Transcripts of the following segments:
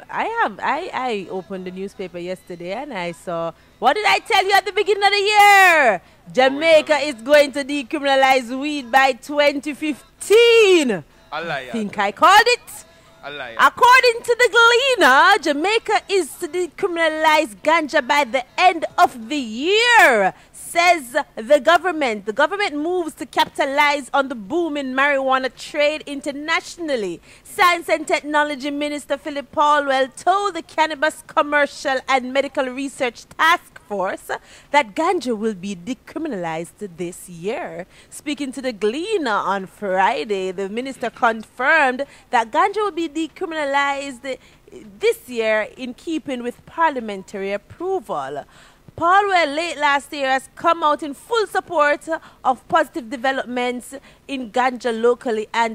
I opened the newspaper yesterday and I saw, what did I tell you at the beginning of the year? Jamaica is going to decriminalize weed by 2015. I think I called it. According to the Gleaner, Jamaica is to decriminalize ganja by the end of the year, says the government. The government moves to capitalize on the boom in marijuana trade internationally. Science and Technology Minister Philip Paulwell told the Cannabis Commercial and Medical Research Task Force that ganja will be decriminalized this year. Speaking to the Gleaner on Friday, the minister confirmed that ganja will be decriminalized this year in keeping with parliamentary approval. Paulwell late last year has come out in full support of positive developments in ganja locally, and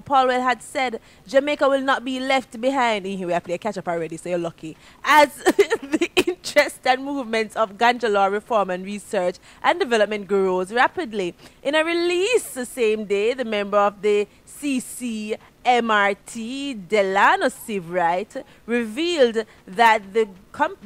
Paulwell had said Jamaica will not be left behind. In here we have to catch up already, so you're lucky. As the interest and movements of ganja law reform and research and development grows rapidly. In a release the same day, the member of the CCMRT, Delano Sivright, revealed that the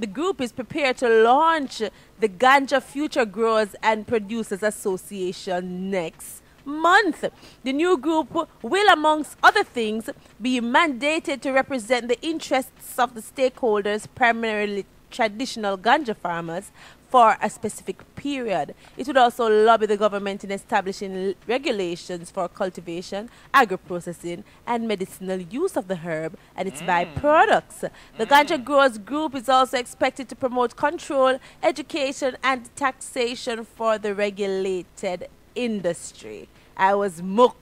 group is prepared to launch the Ganja Future Growers and Producers Association next month. The new group will, amongst other things, be mandated to represent the interests of the stakeholders, primarily traditional ganja farmers, for a specific period. It would also lobby the government in establishing regulations for cultivation, agro-processing, and medicinal use of the herb and its byproducts. The Ganja Growers Group is also expected to promote control, education, and taxation for the regulated industry. I was most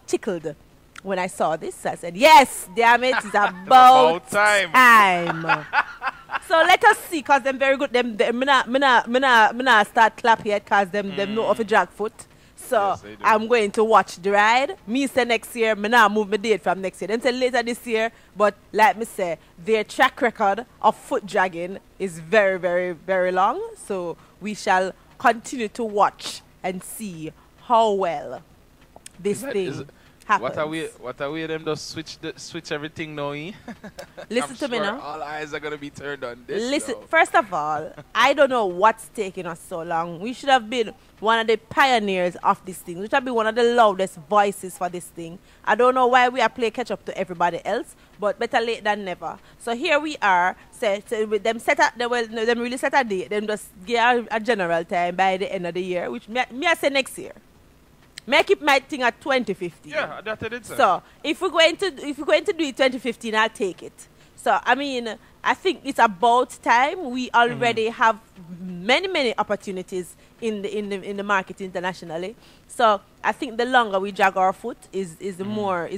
tickled when I saw this. I said, yes, damn it, it's about time. So let us see, because them very good. Them me nah start clap yet, because them know of a drag foot. So yes, I'm going to watch the ride. Me say next year, me nah move my date from next year. Them say later this year, but like me say, their track record of foot dragging is very, very, very long. So we shall continue to watch and see how well this thing happens. What are we them just switch everything now? Listen to me now. All eyes are gonna be turned on this. Listen, first of all, I don't know what's taking us so long. We should have been one of the pioneers of this thing. We should have been one of the loudest voices for this thing. I don't know why we are playing catch up to everybody else, but better late than never. So here we are. So with them them really set a date. Them just give a general time by the end of the year, which me I say next year. Make it my thing at 2015. Yeah, that's it. So if we're going to do it 2015, I'll take it. So I mean, I think it's about time. We already have many opportunities in the market internationally. So I think the longer we drag our foot is the more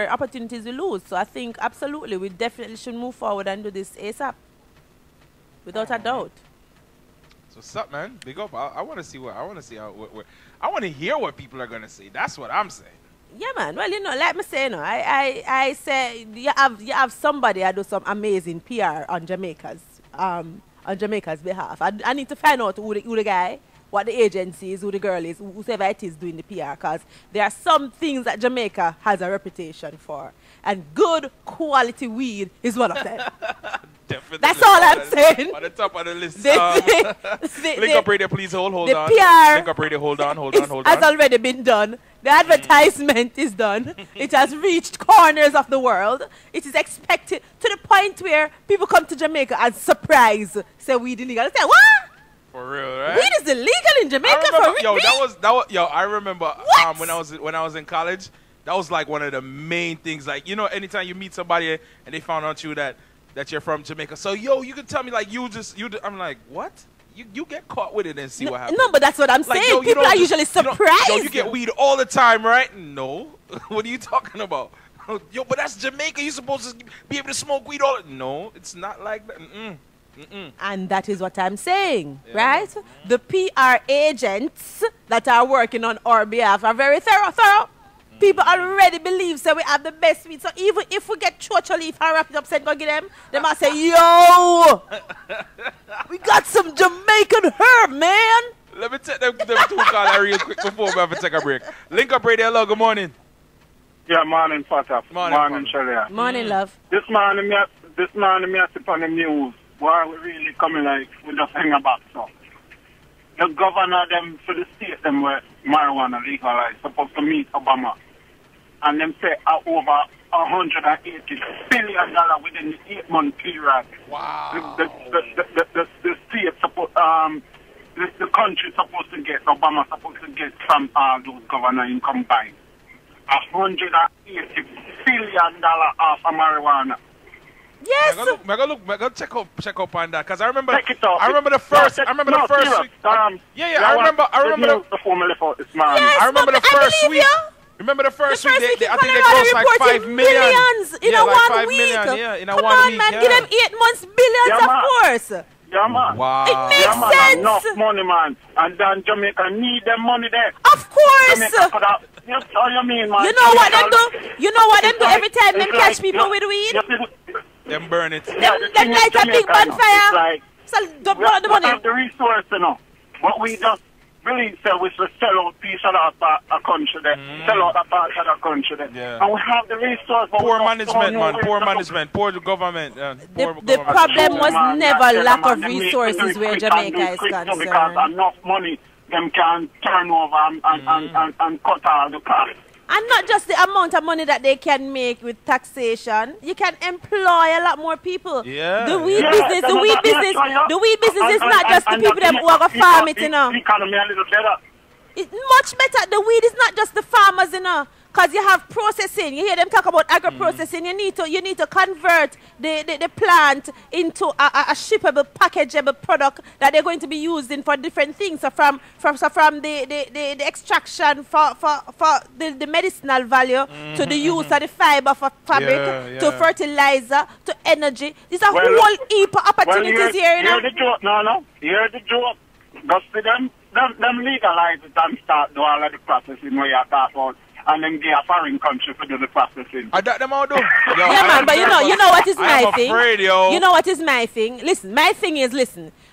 opportunities we lose. So I think absolutely we definitely should move forward and do this ASAP, without a doubt. So what's up, man? Big up. I want to see I want to hear what people are gonna say. That's what I'm saying. Yeah, man. Well, like me say, I say you have somebody that do some amazing PR on Jamaica's behalf. I need to find out who the guy, what the agency is, who the girl is, whoever it is doing the PR, because there are some things that Jamaica has a reputation for, and good quality weed is one of them. Definitely. That's all I'm saying. On the top of the list. Link up radio, please hold on. The PR Link up radio, hold on. Has already been done. The advertisement is done. It has reached corners of the world. It is expected to the point where people come to Jamaica and surprise say weed illegal. Say what? For real, right? Weed is illegal in Jamaica for real. I remember when I was in college, that was like one of the main things. Like, anytime you meet somebody and they found out that you're from Jamaica. So, you can tell me, like, I'm like, what? You get caught with it and see what happens. No, but that's what I'm saying. People are usually surprised. You get weed all the time, right? No. What are you talking about? But that's Jamaica. You're supposed to be able to smoke weed all. No, it's not like that. And that is what I'm saying, right? The PR agents that are working on our behalf are very thorough. People already believe that we have the best weed. So even if we get chocha leaf and wrap it up and go get them, they must say, yo, we got some Jamaican herb, man. Let me take them two calls real quick before we have to take a break. Link up radio, hello, good morning. Yeah, morning, Fatah. Morning, Shelia. Morning, love. This morning, me sit on the news. Why we really coming like with the thing about so. The governor them for the state them where marijuana legalized supposed to meet Obama. And them say over $180 billion within the 8-month period. Wow. The state supposed the country supposed to get Obama supposed to get from those governor in combined. $180 billion off of marijuana. Yes. I go check up on that because I remember. I remember the first. I remember the first week. I remember. I remember the first week. Remember the first week? I think they grossed like 5 million. Billions in a like 1 5 week. million, yeah, in a Come 1 on, week. man. Yeah. Give them 8 months, billions, of course. Yeah, man. Wow. It makes sense. Enough money, man. And then Jamaica need them money there. Of course. You mean, man? You know what them do? You know what them do every time them catch people with weed? Them burn it. Them light a big bonfire. So don't burn the money. We have the resource, you know. But we just really say we should sell out piece of a country there. Sell out a part of the country there. Yeah. And we have the resource. Poor management, man. Poor management. Poor government. The problem was never lack of resources where Jamaica is concerned. Because enough money them can turn over and cut all the costs. And not just the amount of money that they can make with taxation, you can employ a lot more people. Yeah. The weed business is not just the people that work a farm it, you know. The economy a little better. It's much better. The weed is not just the farmers, you know. Because you have processing. You hear them talk about agro-processing. You need to convert the plant into a shippable, packageable product that they're going to be using for different things. So from the extraction for the medicinal value to the use of the fiber for fabric to fertilizer to energy. There's a whole heap of opportunities here. You know? Hear the joke, no. Hear the joke. Just see them legalize it and start do all of the processing where you talk about. And then get a foreign country to do the processing. I doubt them all do. Yeah, man, but you know what is my thing? Afraid, yo. You know what is my thing? Listen, my thing is,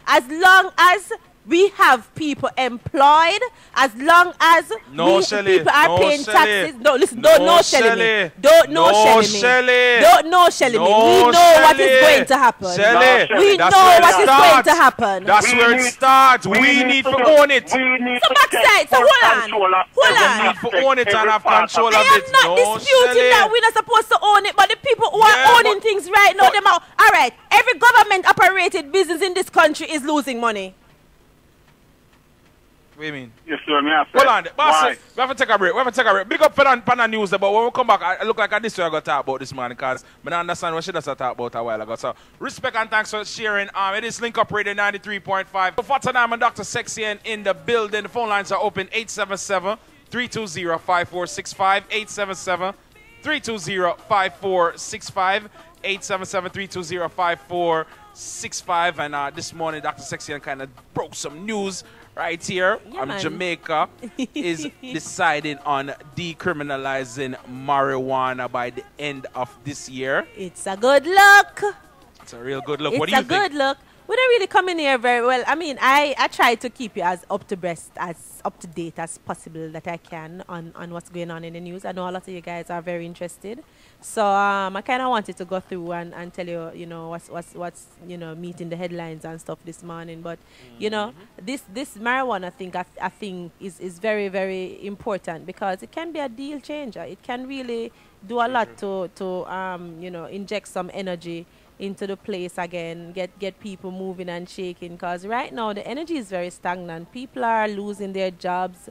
as long as we have people employed, as long as people are paying taxes. No, listen, don't no shelling me. Don't no shelling me. Don't no shelling me. We know what is going to happen. We know what is going to happen. That's where it starts. We need to own it. So backside, so hold on. We need to own it and have control of it. I am not disputing that we're not supposed to own it, but the people who are owning things right now, them out. All right, every government operated business in this country is losing money. What do you mean? Yes, sir. Hold on. Boss, we have to take a break. Big up for the news, but when we come back, I look like this way I got to talk about this man because I don't understand what she does talk about a while ago. So, respect and thanks for sharing. It is Link Up Radio 93.5. For tonight, I'm Dr. Sexy and in the building. The phone lines are open 877-320-5465. 877-320-5465. 877-320-5465. And this morning, Dr. Sexy and kind of broke some news. Right here, Jamaica is deciding on decriminalizing marijuana by the end of this year. It's a good look. It's a real good look. What do you think? It's a good look. We don't really come in here very well. I mean, I try to keep you as up to date as possible that I can on what's going on in the news. I know a lot of you guys are very interested. So I kind of wanted to go through and tell you, you know, what's meeting the headlines and stuff this morning. But you know, this marijuana thing I think is very, very important because it can be a deal changer. It can really do a lot to inject some energy into the place again, get people moving and shaking, because right now the energy is very stagnant. People are losing their jobs.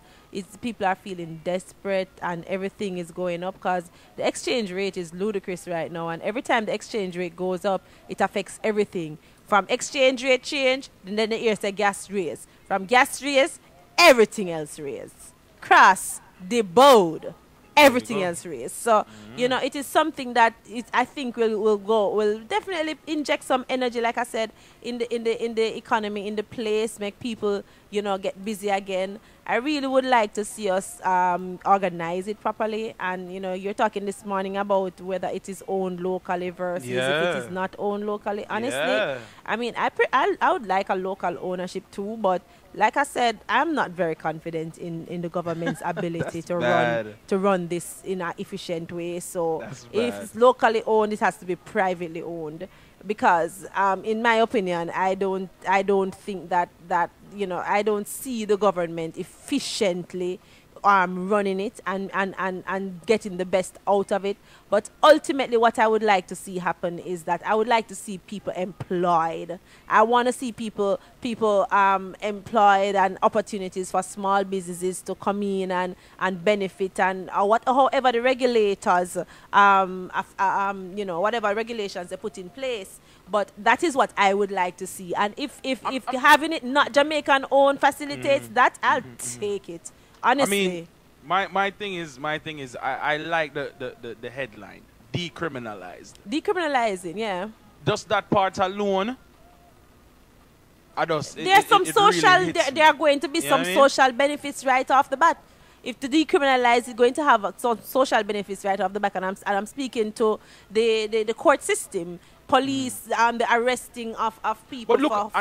People are feeling desperate and everything is going up because the exchange rate is ludicrous right now, and every time the exchange rate goes up, it affects everything. From exchange rate change, and then the hear say gas raise. From gas raise, everything else raise. Cross the board. Everything else raised. So, you know, it is something that I think will definitely inject some energy, like I said, in the economy, in the place, make people, you know, get busy again. I really would like to see us organize it properly. And, you know, you're talking this morning about whether it is owned locally versus if it is not owned locally. Honestly, I mean, I would like a local ownership too, but like I said, I'm not very confident in the government's ability to run this in an efficient way. So if it's locally owned, it has to be privately owned. Because in my opinion, I don't think that you know, I don't see the government efficiently running it and getting the best out of it. But ultimately what I would like to see happen is that I would like to see people employed. I want to see people employed, and opportunities for small businesses to come in and benefit, and however the regulators you know, whatever regulations they put in place. But that is what I would like to see. And if having it not Jamaican owned facilitates that, I'll take it. Honestly. I mean, my thing is I like the headline, decriminalized. Decriminalizing, yeah. Just that part alone. There's some social. Really there are going to be some social benefits right off the bat. If the decriminalize is going to have some social benefits right off the back, and I'm speaking to the court system, police, the arresting of people. But look,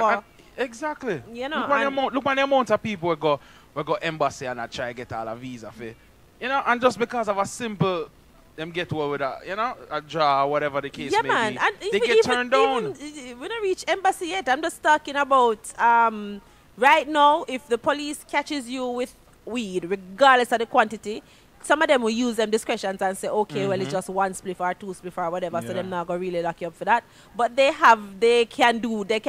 exactly. You know, look at the amount of people we go embassy and I try to get all a visa for, you know, and just because of a simple them get away with a, you know, a draw or whatever the case may be, and they get turned down. We don't reach embassy yet. I'm just talking about right now. If the police catches you with weed, regardless of the quantity, some of them will use them discretions and say, okay, well, it's just one spliff or two spliff or whatever, so they're not going to really lock you up for that. But they can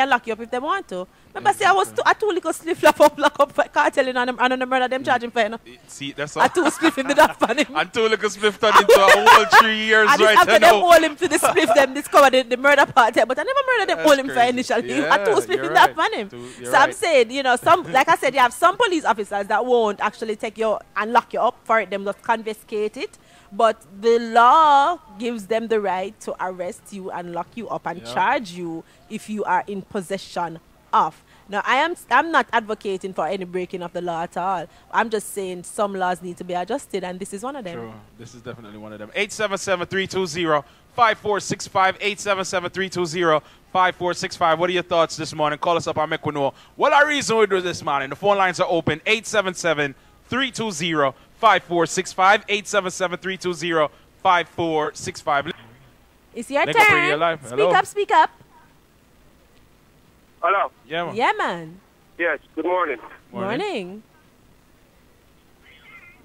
lock you up if they want to. Remember, see, I two little spliff lock up cartelling on the murder, them charging for, you know. See, that's all. I two spliff in the dark on him. And two little spliff turned into a whole 3 years right now. After them hold him to the spliff, them discover the murder part, but I never murdered them, hold him for initially. Yeah, I two spliff in that on him. So I'm saying, you know, like I said, you have some police officers that won't actually take you and lock you up for it, them just confiscate it. But the law gives them the right to arrest you and lock you up and charge you if you are in possession of. Now, I'm not advocating for any breaking of the law at all. I'm just saying some laws need to be adjusted, and this is one of them. Sure. This is definitely one of them. 877-320-5465. 877-320-5465. What are your thoughts this morning? Call us up and make we know what our reason we do this morning. The phone lines are open. 877-320-5465. 877-320-5465. It's your turn. Speak up. Hello. Yeah, man. Yeah, man. Yes, good morning. Morning.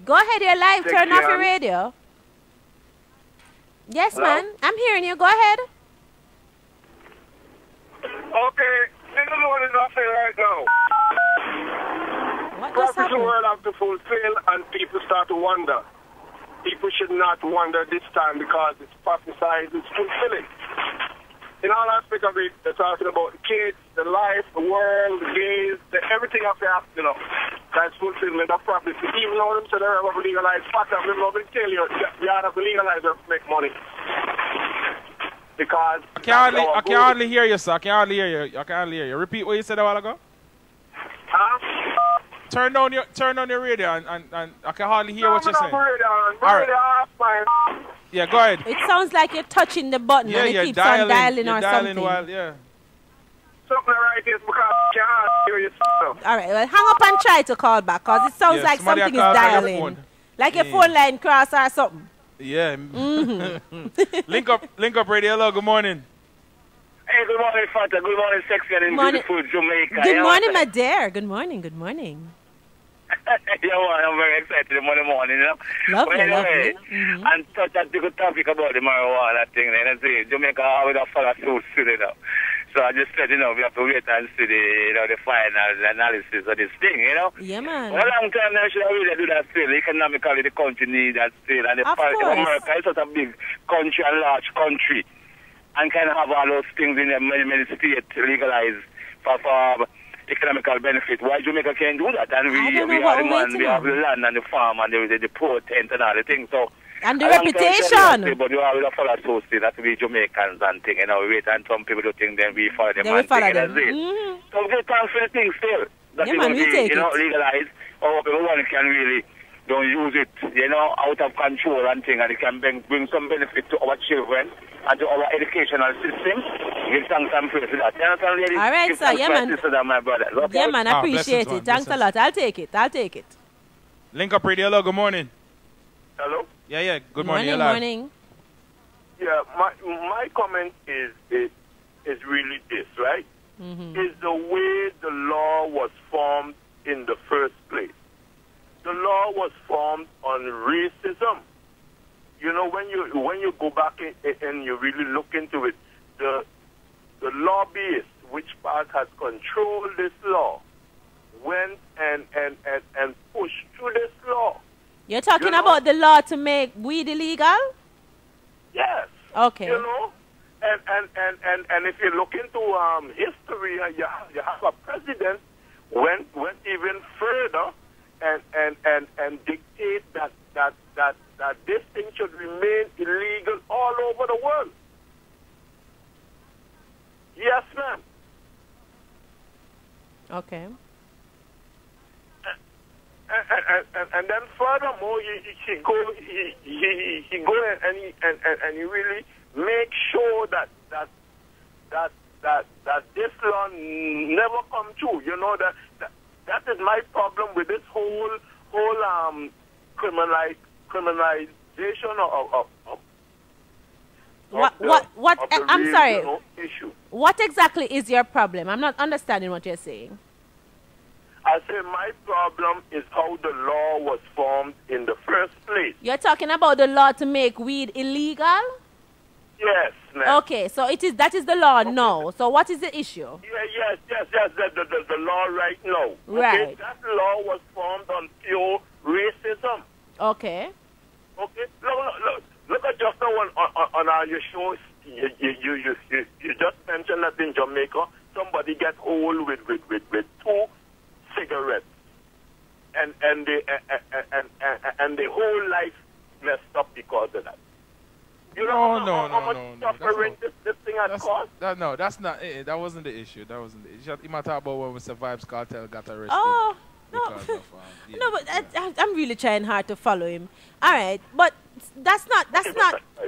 Go ahead, you're live. Turn off your radio. Yes, man. I'm hearing you. Go ahead. Okay, this is what is happening right now. What just happened? The world have to fulfill, and people start to wonder. People should not wonder this time because it's prophesied, it's fulfilling. In all aspects of it, they're talking about the kids, the life, the world, the gays, everything of that, you know, that's fulfillment of prophecy. Even though them said they're going to legalize pot, I'm going to tell you, you have to legalize to make money. Because I can hardly hear you, sir. I can hardly hear you. Repeat what you said a while ago. Huh? Turn down your radio and I can hardly hear what you're saying. Yeah, go ahead. It sounds like you're touching the button and it keeps on dialing or something. Something right is because I can't hear you. All right, well, hang up and try to call back because it sounds like something is dialing. Like your phone line cross or something. Yeah. Link up radio. Hello, good morning. Hey, good morning, Fanta. Good morning, sexy and beautiful Jamaica. Good morning, my dear. Good morning. Yeah, well, I'm very excited in the morning, you know. Lovely. And such a good topic about the marijuana thing, and I say Jamaica always follow suit, you know. So I just said, you know, we have to wait and see the final analysis of this thing, you know. Yeah, man. For a long time now, should really do that still. Economically, the country needs that still. And the fact of America is such a big country and large country. And kind of have all those things in many states legalized for economical benefit. Why Jamaica can't do that? And we have the man, we have the land and the farm and the port and all the things. So, and the reputation. But you have to follow associate that we Jamaicans and things. You know, we wait and some people do think then we follow them. They will follow them. So we thanks for the thing still. that Yeah, is man, going to we be, take you know, it. legalized. Or everyone can really don't use it, you know, out of control and thing, and it can bring some benefit to our children and to our educational system. Give thanks and praise for that. You understand, lady? All right, Give sir. thanks Yeah, for man. that, sister, and my brother. Okay? Yeah, man, I appreciate blessings, it. Thanks a blessings. lot. I'll take it. I'll take it. Link up radio. Hello, good morning. Hello? Yeah. Good morning. Morning, You're live. morning. Yeah, my comment is really this, right? Is the way the law was formed in the first place. The law was formed on racism. You know, when you go back and you really look into it, the lobbyists, which part has controlled this law, went and pushed through this law. You're talking about the law to make weed illegal? Yes. Okay. You know, and if you look into history, you have a president went even further and dictate that this thing should remain illegal all over the world. Yes, ma'am. Okay. And then furthermore, he go and he really make sure that this law never come true. You know that is my problem with this whole criminalization of I'm sorry. You know, issue. What exactly is your problem? I'm not understanding what you're saying. I say my problem is how the law was formed in the first place. You're talking about the law to make weed illegal? Yes, ma'am. Okay, so that is the law now. So what is the issue? Yes. The law right now. Right. Okay? That law was formed on pure racism. Okay. Okay. Look at just now on your show. You just mentioned that in Jamaica somebody get hold with 2 cigarettes, and the whole life messed up because of that. You know how much suffering this thing has caused? That's not it. That wasn't the issue. You might talk about when Mr. Vibes Cartel got arrested. Oh, no. No, but I'm really trying hard to follow him. All right, but that's not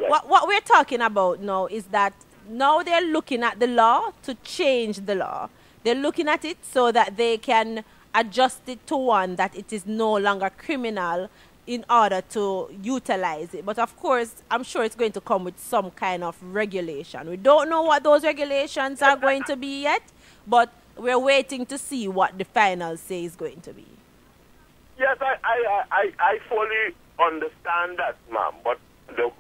what we're talking about now. Is that now they're looking at the law to change the law. They're looking at it so that they can adjust it to one that it is no longer criminal in order to utilize it. But of course, I'm sure it's going to come with some kind of regulation. We don't know what those regulations are going to be yet, but we're waiting to see what the final say is going to be. Yes, I fully understand that, ma'am. But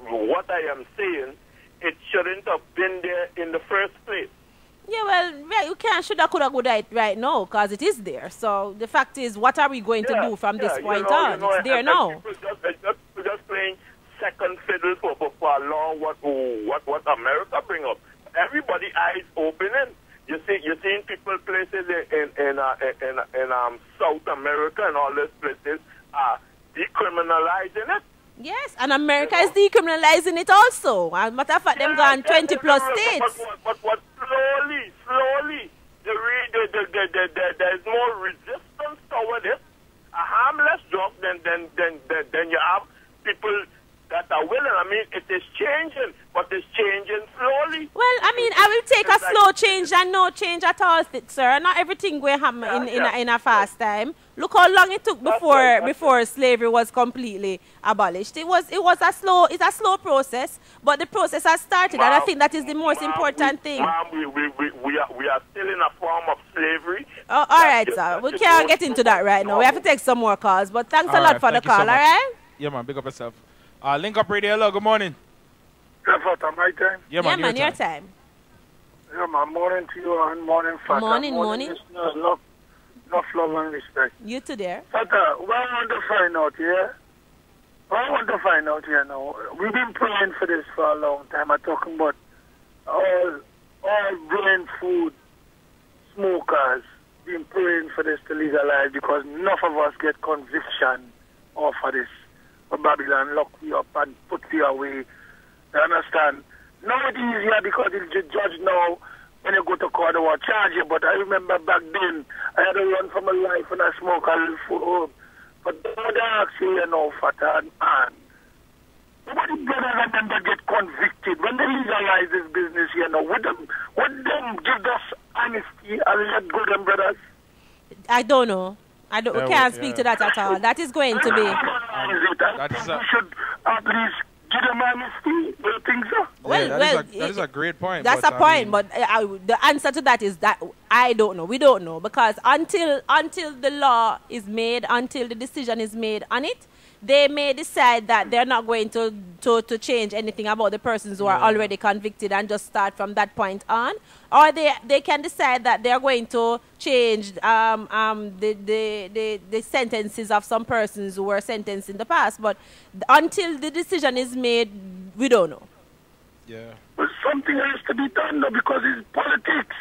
what I am saying, it shouldn't have been there in the first place. Yeah, well, you can't shoulda, coulda, coulda it right now because it is there. So the fact is, what are we going to do from this point on? It's there now. People just playing second fiddle for a law. What America bring up? Everybody eyes opening. You're seeing people places in South America and all these places are decriminalizing it. Yes, and America is decriminalizing it also. As a matter of fact, them gone 20 plus states. But slowly, there's more resistance toward it. A harmless drug than you have people that are willing. I mean, it is changing, but it's changing slowly. Well, I mean, I will take a slow change and no change at all, sir. Not everything will happen in a fast time. Look how long it took before slavery was completely abolished. It's a slow process, but the process has started, and I think that is the most important thing. We are still in a form of slavery. Oh, all right, sir. We can't get into that right now. We have to take some more calls, but thanks a lot for the call, all right? Yeah, man. Big up yourself. Link Up Radio, hello. Good morning. That's what my time. Yeah, man. Your time. Yeah, man. Morning to you and morning, Fata. Morning. Love and respect. You too there. Fata, what I want to find out here? Now, we've been praying for this for a long time. I'm talking about all brain food smokers been praying for this to legalize because enough of us get conviction off of this. Babylon lock you up and put you away. You understand? Now it's easier because it's the judge now when you go to court, they will charge you. But I remember back then, I had to run for my life and I smoke a little food. But don't ask you, you know, Fatah and man. Nobody better than them that get convicted. When they legalize this business, you know, would them give us honesty and let go them brothers? I don't know. We can't speak to that at all. That is going to be. We should at least give them honesty. Do you think so? Well, that is a great point. That's a point, but the answer to that is that I don't know. We don't know, because until the law is made, until the decision is made on it, they may decide that they're not going to change anything about the persons who are already convicted and just start from that point on. Or they can decide that they're going to change the sentences of some persons who were sentenced in the past. But until the decision is made, we don't know. Yeah. But something has to be done, though, because it's politics.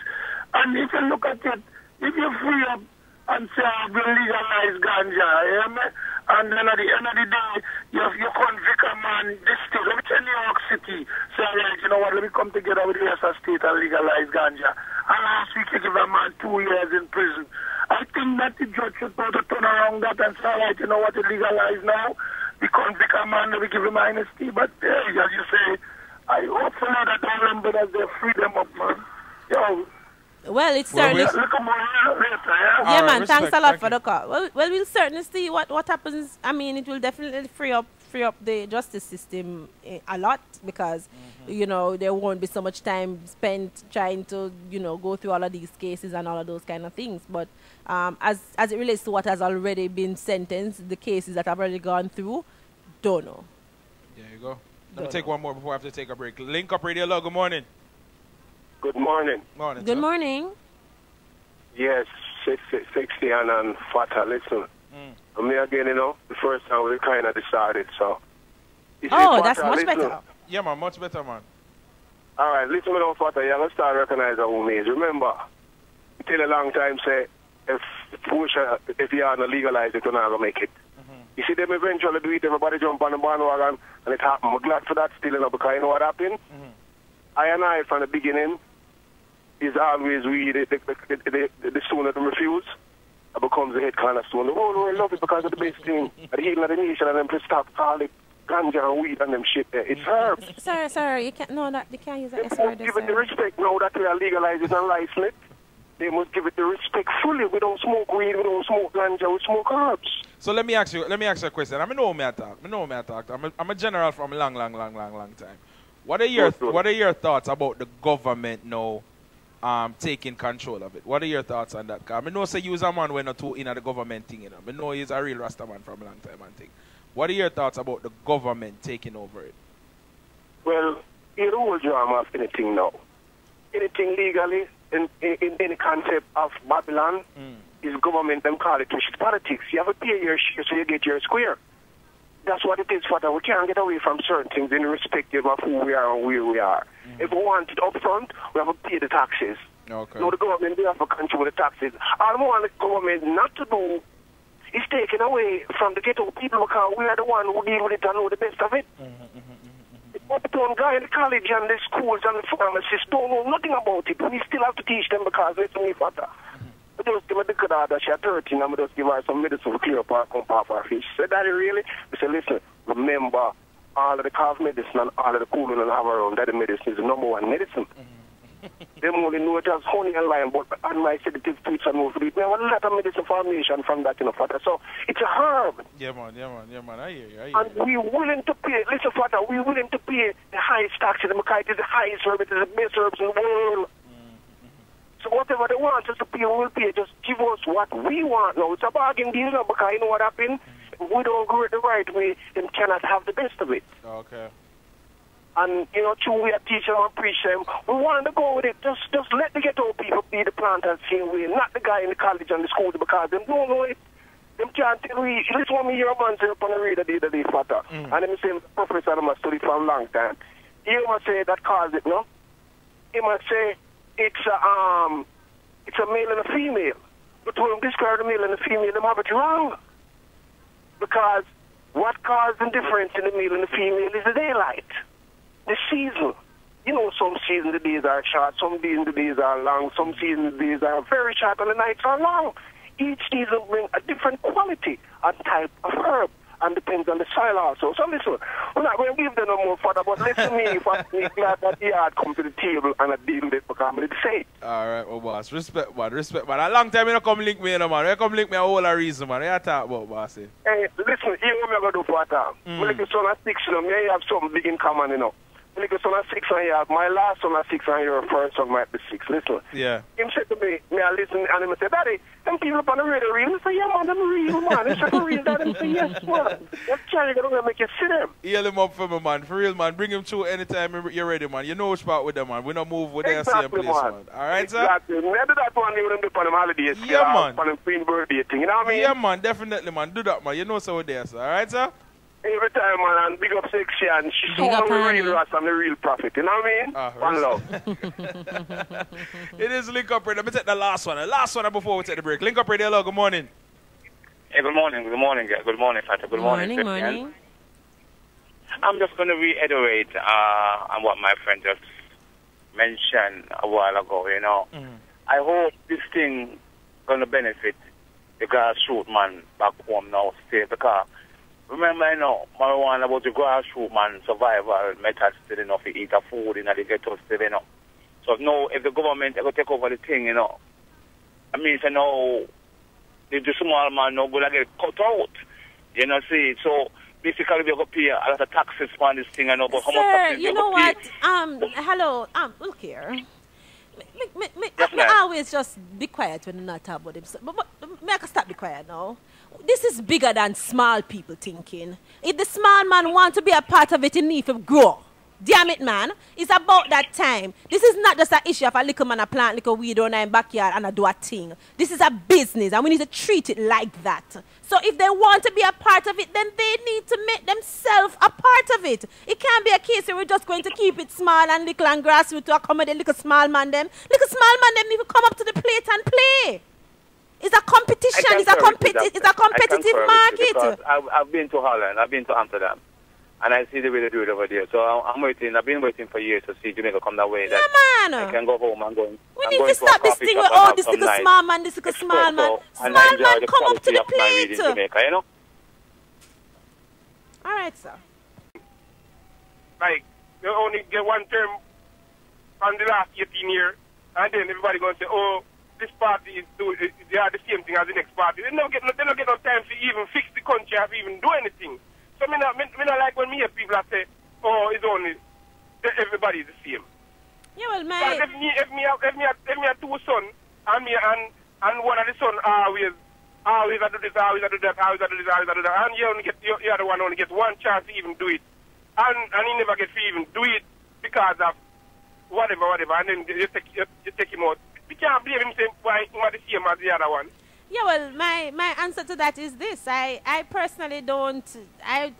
And if you look at it, if you free up and say, I will legalize ganja, and then at the end of the day, you convict a man, this state, let me tell New York City, say, right, you know what, let me come together with the rest of the state and legalize ganja. And last week, you give a man 2 years in prison. I think that the judge should put a turn around that and say, right, you know what, you legalize now, we convict a man, we give him amnesty. But as you say, I hopefully that all them brothers, they free them up, man. Yo. Well, it's certainly. Look more later, yeah? Yeah, man. Thanks a lot for the call. Well, we'll certainly see what happens. I mean, it will definitely free up the justice system a lot, because you know, there won't be so much time spent trying to, you know, go through all of these cases and all of those kind of things. But as it relates to what has already been sentenced, the cases that have already gone through, don't know. There you go. Let me take one more before I have to take a break. Link Up Radio. Hello, good morning. Good morning. Morning. Good sir. morning. Yes, 60 and Fatah, listen. And me again, you know, the first time we kind of decided, so. Oh, that's much better. Yeah, man, much better, man. All right, listen to me, Fatah, you're going to start recognizing who me is. Remember, till a long time say, if you are not legalized, you're not going to make it. You see them eventually do it, everybody jump on the bandwagon, and it happened. We're glad for that still, you know, because you know what happened? I from the beginning is always the sooner they refuse, it becomes the head cornerstone. The whole world love it because of the best thing. The healing of the nation, and them to stop all the ganja and weed and them shit there. It's herbs. Sorry, you can't know that you can't use that S word. Give it the respect now that we are legalizing and licensing it. They must give it the respect fully. We don't smoke weed, we don't smoke ganja, we smoke herbs. So let me ask you a question. I know me I talk. I'm a general from a long time. What are your thoughts about the government now taking control of it? What are your thoughts on that? Because I know say you a man when not too in the government thing, you know. I know he's a real Rasta man from a long time and thing. What are your thoughts about the government taking over it? Well, you don't drama of anything now. Anything legally in any concept of Babylon is government, them call it politics. You have to pay your share so you get your square. That's what it is, Father. We can't get away from certain things irrespective of who we are and where we are. If we want it up front, we have to pay the taxes. Okay. No, the government, they have to control the taxes. All we want the government not to do is taken away from the ghetto people, because we are the one who deal with it and know the best of it. The uptown guy in the college and the schools and the pharmacists don't know nothing about it. We still have to teach them, because it's me, Father. I just give her the daughter, she had 13, and I just give her some medicine to clear up her pump off her fish. She said, Daddy, really? I said, listen, remember, all of the cough medicine and all of the cooling and have around, that the medicine is the #1 medicine. They only know it as honey and lime, but and my sedative treats and more food. We have a lot of medicine formation from that, you know, Father. So it's a herb. Yeah, man. I hear you. And we're willing to pay, listen, Father, we're willing to pay the highest taxes, because it is the highest herb, it is the best herbs in the world. So whatever they want us to pay, we'll pay. Just give us what we want now. It's a bargain deal now, because you know what happened? If we don't go it the right way, then cannot have the best of it. Okay. And, you know, true, we are teaching and preaching. We want to go with it. Just let the ghetto people be the planters same way, not the guy in the college and the school, because them don't know it. Them can't tell me. Listen to me, hear a man say up on the radio the other day, Father. And them say, Professor, I must study for a long time. He must say that cause it, no? He must say it's a male and a female. But when they describe the male and the female, they have it wrong. Because what causes the difference in the male and the female is the daylight. The season. You know, some seasons the days are short, some seasons the days are long, some seasons the days are very short and the nights are long. Each season brings a different quality and type of herb, and depends on the soil also. So listen, we're not going to give them no more further, but listen to me if I'm glad that the yard come to the table and I deal with it because I'm going to say it. All right, well, boss. Respect, man. Respect, man. A long time you don't come link me, you know, man. You come link me a whole reason, man. What you talk about, boss? Hey, listen, you know what I'm going to do for a time. When I get son of 6, you know, me have something big in common, you know. When I get son of 6 and you have my last son of 6 and your first son might be 6. Listen. Yeah. Him said to me, I listen, and him say, Daddy, them people up on the radio real? I say, yeah, man, them real, man. It's like a real dad. Him say, yes, man. What time you going to make you see them? Heal him up for me, man. For real, man. Bring him through anytime you're ready, man. You know which part with them, man. We don't move with their same place, man. All right, sir? Exactly. Maybe that's one you do on them holidays. Yeah, man. On them Queen birthday thing, you know what I mean? Yeah, man. Definitely, man. Do that, man. You know so we're there, sir. All right, sir? Every time, man, and big up Sexy, and she's Big up the Annie. real Ras and the real prophet, you know what I mean? One love. It is Link Up Radio. Let me take the last one. The last one before we take the break. Link Up Radio, hello, good morning. Hey, good morning, guys. Good morning, Fatah. Good morning. Morning. I'm just going to reiterate on what my friend just mentioned a while ago, you know. I hope this thing going to benefit the grassroots man back home now, still, because remember, you know, marijuana was the grassroots man survival method still enough to eat a food in the ghetto still, you know. So now, if the government ever take over the thing, you know, I mean, so now, the small man now going to get cut out, you know, see. So, basically, we're going to pay a lot of taxes on this thing, you know, but how much Sir, taxes you know what? Hello, look here. Me always just be quiet when you not talk about him. But me I can stop be quiet now. This is bigger than small people thinking. If the small man want to be a part of it, he need to grow. Damn it, man. It's about that time. This is not just an issue of a little man a plant little weed on in backyard and a do a thing. This is a business and we need to treat it like that. So if they want to be a part of it, then they need to make themselves a part of it. It can't be a case where we're just going to keep it small and little and grassroots to accommodate little small man them. Little small man them need to come up to the plate and play. It's a competition. It's a competitive market. I've been to Holland. I've been to Amsterdam. And I see the way they do it over there. So I'm waiting. I've been waiting for years to see Jamaica come that way. Yeah, man. I can go home and go. We need to stop this thing with all this little small man, this little small man. Small man, come up to the plate. Jamaica, you know? All right, sir. Like, you only get one term on the last 18 years, and then everybody going to say, oh, this party is they are the same thing as the next party. They don't get no time to even fix the country or even do anything. So me not like when me hear people that say, oh, it's only everybody is the same. Yeah, well, man. If me have two sons and one of the sons always I do this, always I do that, and you are the one only gets one chance to even do it, and he never gets to even do it because of whatever, and then you take him out. You can't blame him saying why he the same as the other one. Yeah, well, my answer to that is this. I personally don't, I'm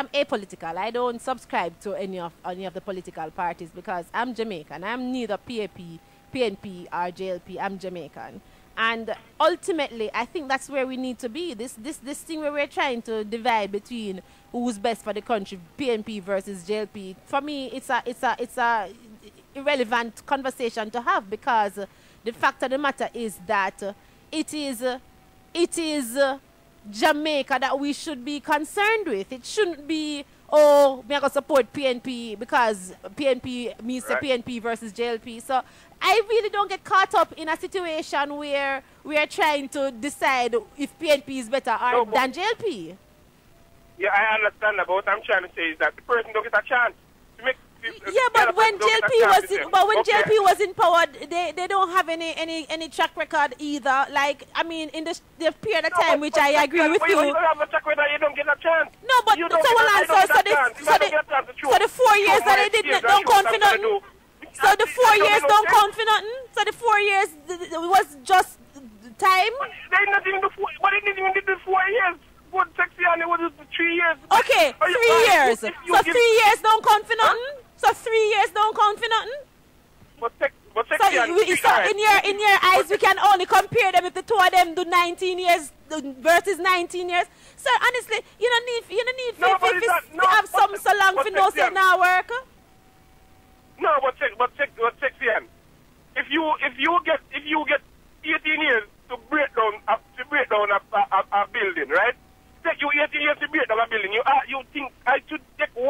apolitical. I don't subscribe to any of the political parties because I'm Jamaican. I'm neither PNP or JLP. I'm Jamaican. And ultimately, I think that's where we need to be. This thing where we're trying to divide between who's best for the country, PNP versus JLP. For me, it's a irrelevant conversation to have because the fact of the matter is that it is Jamaica that we should be concerned with. It shouldn't be, oh, me I go support PNP because PNP means the PNP versus JLP. So I really don't get caught up in a situation where we are trying to decide if PNP is better than JLP. Yeah, I understand that, but what I'm trying to say is that the person don't get a chance to make. Yeah, but when JLP was in power, they don't have any track record either. Like, I mean, in the period of time, which I agree with you. When you don't have a track record, you don't get a chance. No, but so the 4 years that they don't count for nothing. So the 4 years don't count for nothing. So the 4 years was just time. They not even what they didn't even do 4 years. What Sexy and it was 3 years. Okay, 3 years. So 3 years don't count for nothing. So 3 years don't count for nothing. So in your eyes, we can only compare them if the two of them do 19 years versus 19 years. So honestly, you don't need to have some so long for no say now work. No, but if you get 18 years to break down a building, right? Take you 18 years to break down a building. You think I should take 3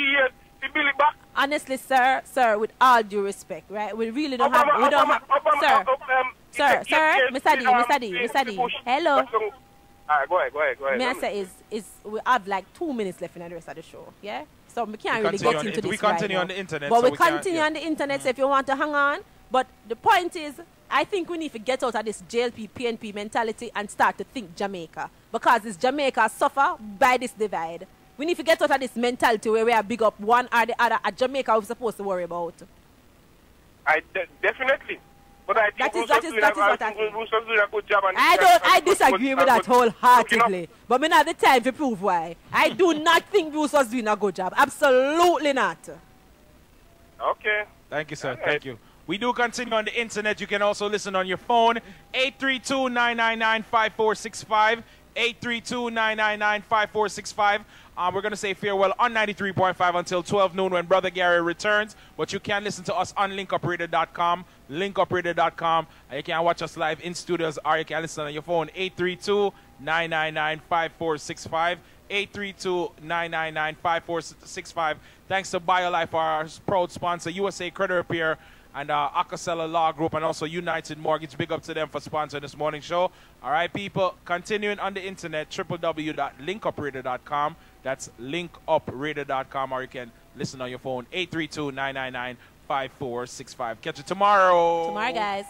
years to build it back? Honestly, sir, with all due respect, right? We really don't have, sir, Mr. D. Hello. Go ahead. May I say is we have like 2 minutes left in the rest of the show, yeah? So we can't really get into this. We continue on the internet. But we continue on the internet, so if you want to hang on. But the point is, I think we need to get out of this JLP, PNP mentality and start to think Jamaica. Because it's Jamaica suffer by this divide. We need to get out of this mentality where we are big up one or the other. At Jamaica, we're supposed to worry about. Definitely. But I think that is what I think. I disagree with that wholeheartedly. But we don't have the time to prove why. I do not think Bruce was doing a good job. Absolutely not. Okay. Thank you, sir. Right. Thank you. We do continue on the internet. You can also listen on your phone. 832-999-5465. 832-999-5465. We're going to say farewell on 93.5 until 12 noon when Brother Gary returns. But you can listen to us on linkupradio.com, linkupradio.com. You can watch us live in studios or you can listen on your phone. 832-999-5465. 832-999-5465. Thanks to BioLife, our proud sponsor, USA Credit Repair, and Acosella Law Group, and also United Mortgage. Big up to them for sponsoring this morning show. All right, people, continuing on the internet, www.linkupradio.com. That's linkupradio.com, or you can listen on your phone, 832-999-5465. Catch you tomorrow. Tomorrow, guys.